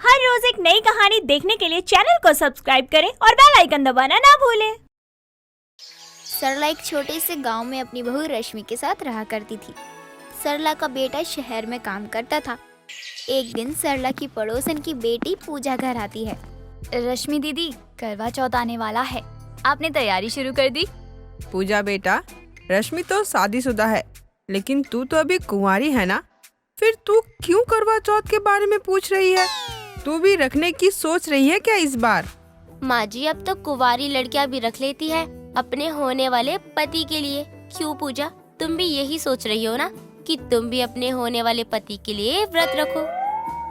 हर रोज एक नई कहानी देखने के लिए चैनल को सब्सक्राइब करें और बेल आइकन दबाना ना भूलें। सरला एक छोटे से गांव में अपनी बहू रश्मि के साथ रहा करती थी। सरला का बेटा शहर में काम करता था। एक दिन सरला की पड़ोसन की बेटी पूजा घर आती है। रश्मि दीदी, करवा चौथ आने वाला है, आपने तैयारी शुरू कर दी? पूजा बेटा, रश्मि तो शादीशुदा है, लेकिन तू तो अभी कुंवारी है ना, फिर तू क्यों करवा चौथ के बारे में पूछ रही है? तू भी रखने की सोच रही है क्या इस बार? माँ जी, अब तो कुंवारी लड़कियां भी रख लेती है अपने होने वाले पति के लिए। क्यों पूजा, तुम भी यही सोच रही हो ना कि तुम भी अपने होने वाले पति के लिए व्रत रखो?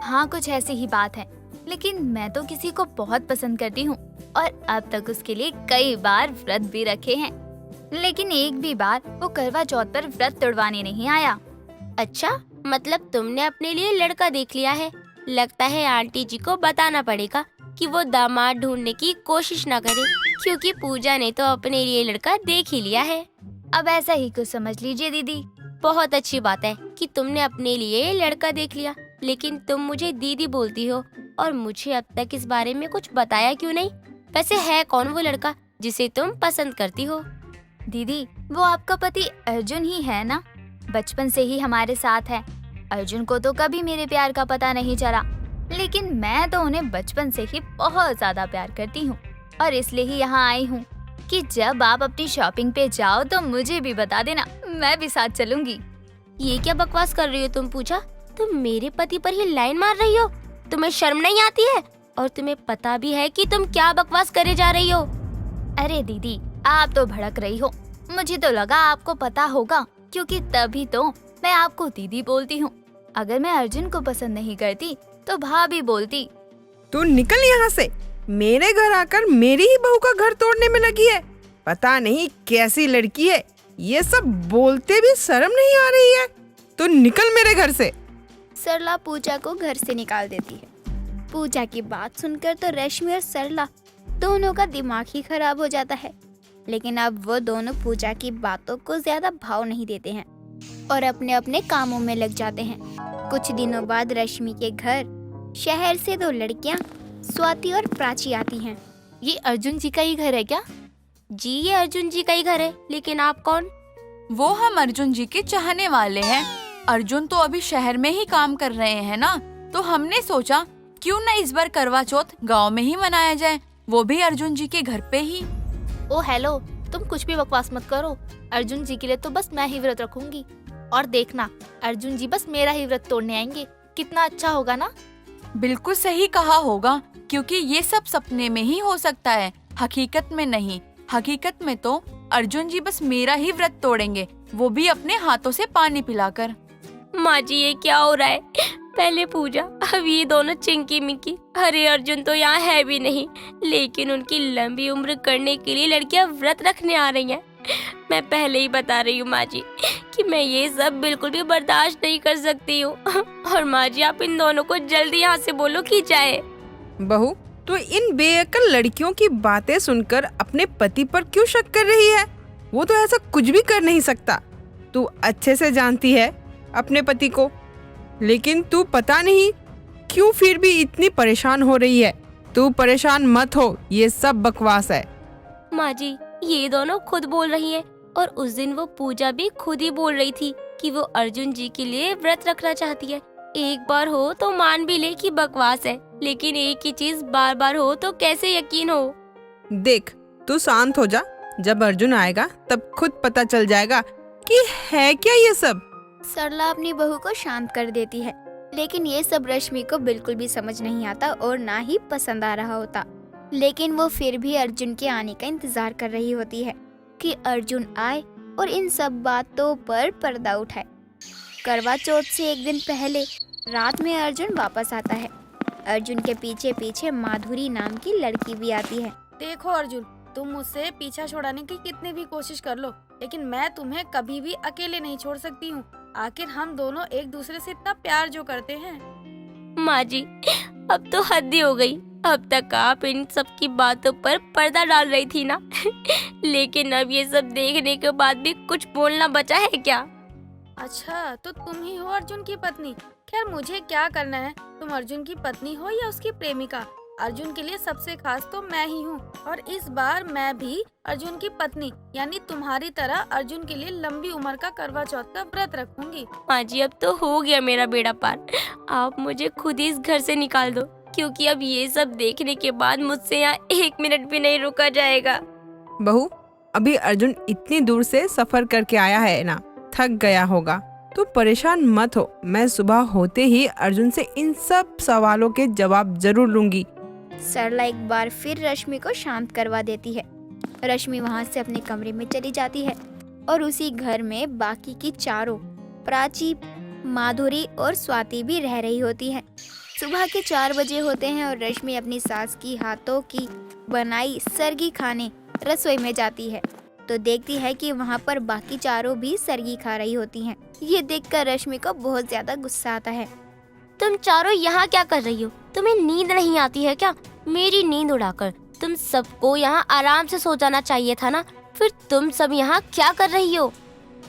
हाँ, कुछ ऐसी ही बात है, लेकिन मैं तो किसी को बहुत पसंद करती हूँ और अब तक उसके लिए कई बार व्रत भी रखे हैं, लेकिन एक भी बार वो करवा चौथ पर व्रत तोड़वाने नहीं आया। अच्छा, मतलब तुमने अपने लिए लड़का देख लिया है। लगता है आंटी जी को बताना पड़ेगा कि वो दामाद ढूंढने की कोशिश ना करे, क्योंकि पूजा ने तो अपने लिए लड़का देख ही लिया है। अब ऐसा ही कुछ समझ लीजिए दीदी। बहुत अच्छी बात है कि तुमने अपने लिए लड़का देख लिया, लेकिन तुम मुझे दीदी बोलती हो और मुझे अब तक इस बारे में कुछ बताया क्यों नहीं? वैसे है कौन वो लड़का जिसे तुम पसंद करती हो? दीदी, वो आपका पति अर्जुन ही है ना? बचपन से ही हमारे साथ है। अर्जुन को तो कभी मेरे प्यार का पता नहीं चला, लेकिन मैं तो उन्हें बचपन से ही बहुत ज्यादा प्यार करती हूँ और इसलिए ही यहाँ आई हूँ कि जब आप अपनी शॉपिंग पे जाओ तो मुझे भी बता देना, मैं भी साथ चलूंगी। ये क्या बकवास कर रही हो तुम पूजा? तुम मेरे पति पर ही लाइन मार रही हो? तुम्हें शर्म नहीं आती है? और तुम्हें पता भी है कि तुम क्या बकवास करे जा रही हो? अरे दीदी, आप तो भड़क रही हो। मुझे तो लगा आपको पता होगा, क्योंकि तभी तो मैं आपको दीदी बोलती हूँ। अगर मैं अर्जुन को पसंद नहीं करती तो भाभी बोलती। तू निकल यहाँ से। मेरे घर आकर मेरी ही बहू का घर तोड़ने में लगी है। पता नहीं कैसी लड़की है, ये सब बोलते भी शर्म नहीं आ रही है। तू निकल मेरे घर से। सरला पूजा को घर से निकाल देती है। पूजा की बात सुनकर तो रश्मि और सरला दोनों का दिमाग ही खराब हो जाता है, लेकिन अब वो दोनों पूजा की बातों को ज्यादा भाव नहीं देते हैं और अपने अपने कामों में लग जाते हैं। कुछ दिनों बाद रश्मि के घर शहर से दो लड़कियां स्वाति और प्राची आती हैं। ये अर्जुन जी का ही घर है क्या? जी, ये अर्जुन जी का ही घर है, लेकिन आप कौन? वो हम अर्जुन जी के चाहने वाले हैं। अर्जुन तो अभी शहर में ही काम कर रहे हैं ना, तो हमने सोचा क्यों न इस बार करवा चौथ गांव में ही मनाया जाए, वो भी अर्जुन जी के घर पे ही। ओ हेलो, तुम कुछ भी बकवास मत करो। अर्जुन जी के लिए तो बस मैं ही व्रत रखूंगी, और देखना अर्जुन जी बस मेरा ही व्रत तोड़ने आएंगे। कितना अच्छा होगा ना? बिल्कुल सही कहा होगा, क्योंकि ये सब सपने में ही हो सकता है, हकीकत में नहीं। हकीकत में तो अर्जुन जी बस मेरा ही व्रत तोड़ेंगे, वो भी अपने हाथों से पानी पिलाकर। माँ जी, ये क्या हो रहा है? पहले पूजा, अब ये दोनों चिंकी मिंकी। अरे अर्जुन तो यहाँ है भी नहीं, लेकिन उनकी लंबी उम्र करने के लिए लड़कियाँ व्रत रखने आ रही हैं। मैं पहले ही बता रही हूँ माँ जी कि मैं ये सब बिल्कुल भी बर्दाश्त नहीं कर सकती हूँ। और माँ जी, आप इन दोनों को जल्दी यहाँ से बोलो कि जाए। बहू, तो इन बेअकल लड़कियों की बातें सुनकर अपने पति पर क्यों शक कर रही है? वो तो ऐसा कुछ भी कर नहीं सकता। तू अच्छे से जानती है अपने पति को, लेकिन तू पता नहीं क्यों फिर भी इतनी परेशान हो रही है। तू परेशान मत हो, ये सब बकवास है। माँ जी, ये दोनों खुद बोल रही है, और उस दिन वो पूजा भी खुद ही बोल रही थी कि वो अर्जुन जी के लिए व्रत रखना चाहती है। एक बार हो तो मान भी ले कि बकवास है, लेकिन एक ही चीज बार बार हो तो कैसे यकीन हो? देख, तू शांत हो जा। जब अर्जुन आएगा तब खुद पता चल जाएगा कि है क्या ये सब। सरला अपनी बहू को शांत कर देती है, लेकिन ये सब रश्मि को बिल्कुल भी समझ नहीं आता और ना ही पसंद आ रहा होता। लेकिन वो फिर भी अर्जुन के आने का इंतजार कर रही होती है कि अर्जुन आए और इन सब बातों पर पर्दा उठाए। करवा चौथ से एक दिन पहले रात में अर्जुन वापस आता है। अर्जुन के पीछे पीछे माधुरी नाम की लड़की भी आती है। देखो अर्जुन, तुम मुझसे पीछा छुड़ाने की कितनी भी कोशिश कर लो, लेकिन मैं तुम्हें कभी भी अकेले नहीं छोड़ सकती हूँ। आखिर हम दोनों एक दूसरे से इतना प्यार जो करते हैं। माँ जी, अब तो हद ही हो गई। अब तक आप इन सब की बातों पर पर्दा डाल रही थी ना, लेकिन अब ये सब देखने के बाद भी कुछ बोलना बचा है क्या? अच्छा, तो तुम ही हो अर्जुन की पत्नी? खैर मुझे क्या करना है, तुम अर्जुन की पत्नी हो या उसकी प्रेमिका, अर्जुन के लिए सबसे खास तो मैं ही हूँ। और इस बार मैं भी अर्जुन की पत्नी यानी तुम्हारी तरह अर्जुन के लिए लंबी उम्र का करवा चौथ का व्रत रखूंगी। माँ जी अब तो हो गया मेरा बेड़ा पार, आप मुझे खुद ही इस घर से निकाल दो, क्योंकि अब ये सब देखने के बाद मुझसे यहाँ 1 मिनट भी नहीं रुका जाएगा। बहू, अभी अर्जुन इतनी दूर से सफर करके आया है ना, थक गया होगा, तो परेशान मत हो। मैं सुबह होते ही अर्जुन से इन सब सवालों के जवाब जरूर लूंगी। सरला एक बार फिर रश्मि को शांत करवा देती है। रश्मि वहाँ से अपने कमरे में चली जाती है और उसी घर में बाकी की चारों, प्राची, माधुरी और स्वाति भी रह रही होती हैं। सुबह के 4 बजे होते हैं और रश्मि अपनी सास की हाथों की बनाई सरगी खाने रसोई में जाती है तो देखती है कि वहाँ पर बाकी चारों भी सरगी खा रही होती हैं। ये देखकर रश्मि को बहुत ज्यादा गुस्सा आता है। तुम चारों यहाँ क्या कर रही हो? तुम्हें नींद नहीं आती है क्या? मेरी नींद उड़ाकर तुम सबको यहाँ आराम से सो जाना चाहिए था ना, फिर तुम सब यहाँ क्या कर रही हो?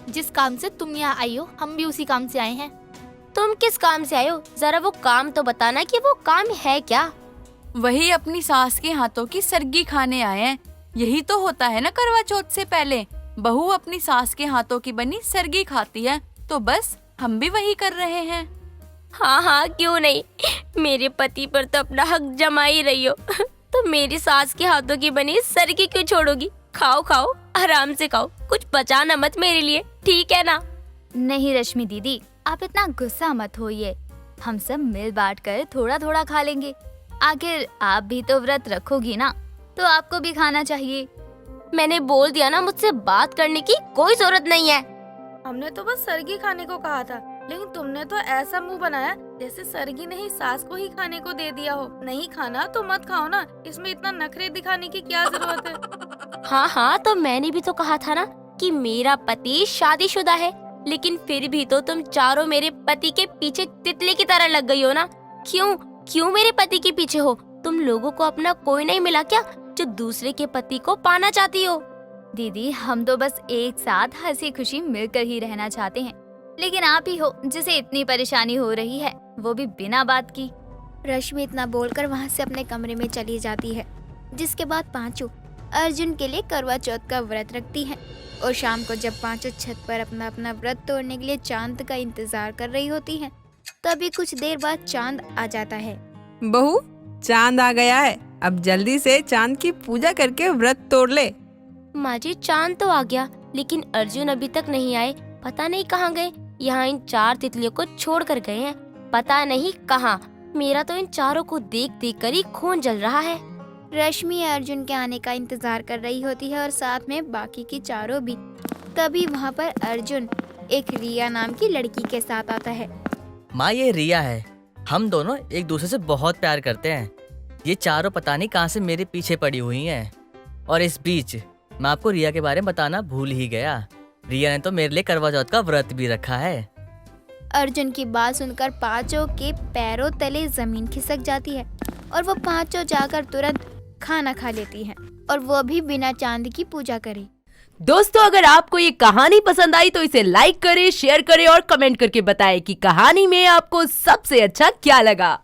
जिस काम से तुम यहाँ आई हो हम भी उसी काम से आए हैं। तुम किस काम से आए हो? जरा वो काम तो बताना कि वो काम है क्या? वही अपनी सास के हाथों की सरगी खाने आए हैं। यही तो होता है ना करवा चौथ से पहले, बहू अपनी सास के हाथों की बनी सरगी खाती है, तो बस हम भी वही कर रहे हैं। हाँ हाँ क्यों नहीं, मेरे पति पर तो अपना हक जमा ही रही हो तो मेरी सास के हाथों की बनी सरगी क्यों छोड़ोगी? खाओ खाओ, आराम से खाओ, कुछ बचाना मत मेरे लिए, ठीक है ना? नहीं रश्मि दीदी, आप इतना गुस्सा मत होइए, हम सब मिल बांट कर थोड़ा थोड़ा खा लेंगे। आखिर आप भी तो व्रत रखोगी ना, तो आपको भी खाना चाहिए। मैंने बोल दिया ना, मुझसे बात करने की कोई जरूरत नहीं है। हमने तो बस सरगी खाने को कहा था, लेकिन तुमने तो ऐसा मुंह बनाया जैसे सरगी ने ही सास को ही खाने को दे दिया हो। नहीं खाना तो मत खाओ ना, इसमें इतना नखरे दिखाने की क्या जरूरत है? हाँ हाँ तो मैंने भी तो कहा था ना कि मेरा पति शादीशुदा है, लेकिन फिर भी तो तुम चारों मेरे पति के पीछे तितली की तरह लग गई हो ना। क्यों मेरे पति के पीछे हो? तुम लोगों को अपना कोई नहीं मिला क्या जो दूसरे के पति को पाना चाहती हो? दीदी हम तो बस एक साथ हंसी खुशी मिलकर ही रहना चाहते हैं, लेकिन आप ही हो जिसे इतनी परेशानी हो रही है, वो भी बिना बात की। रश्मि इतना बोलकर वहाँ से अपने कमरे में चली जाती है, जिसके बाद पांचों अर्जुन के लिए करवा चौथ का व्रत रखती हैं। और शाम को जब पांचों छत पर अपना अपना व्रत तोड़ने के लिए चांद का इंतजार कर रही होती हैं, तभी कुछ देर बाद चांद आ जाता है। बहू, चांद आ गया है, अब जल्दी से चांद की पूजा करके व्रत तोड़ ले। माँ जी चांद तो आ गया, लेकिन अर्जुन अभी तक नहीं आए, पता नहीं कहाँ गए। यहाँ इन 4 तितलियों को छोड़ कर गए हैं, पता नहीं कहाँ। मेरा तो इन चारों को देख देख कर ही खून जल रहा है। रश्मि अर्जुन के आने का इंतजार कर रही होती है और साथ में बाकी की चारों भी। तभी वहाँ पर अर्जुन एक रिया नाम की लड़की के साथ आता है। माँ ये रिया है, हम दोनों एक दूसरे से बहुत प्यार करते हैं। ये चारों पता नहीं कहाँ से मेरे पीछे पड़ी हुई हैं। और इस बीच मैं आपको रिया के बारे में बताना भूल ही गया, रिया ने तो मेरे लिए करवा चौथ का व्रत भी रखा है। अर्जुन की बात सुनकर पांचों के पैरों तले जमीन खिसक जाती है और वो पांचों जाकर तुरंत खाना खा लेती हैं, और वो भी बिना चांद की पूजा करे। दोस्तों अगर आपको ये कहानी पसंद आई तो इसे लाइक करें, शेयर करें और कमेंट करके बताएं कि कहानी में आपको सबसे अच्छा क्या लगा।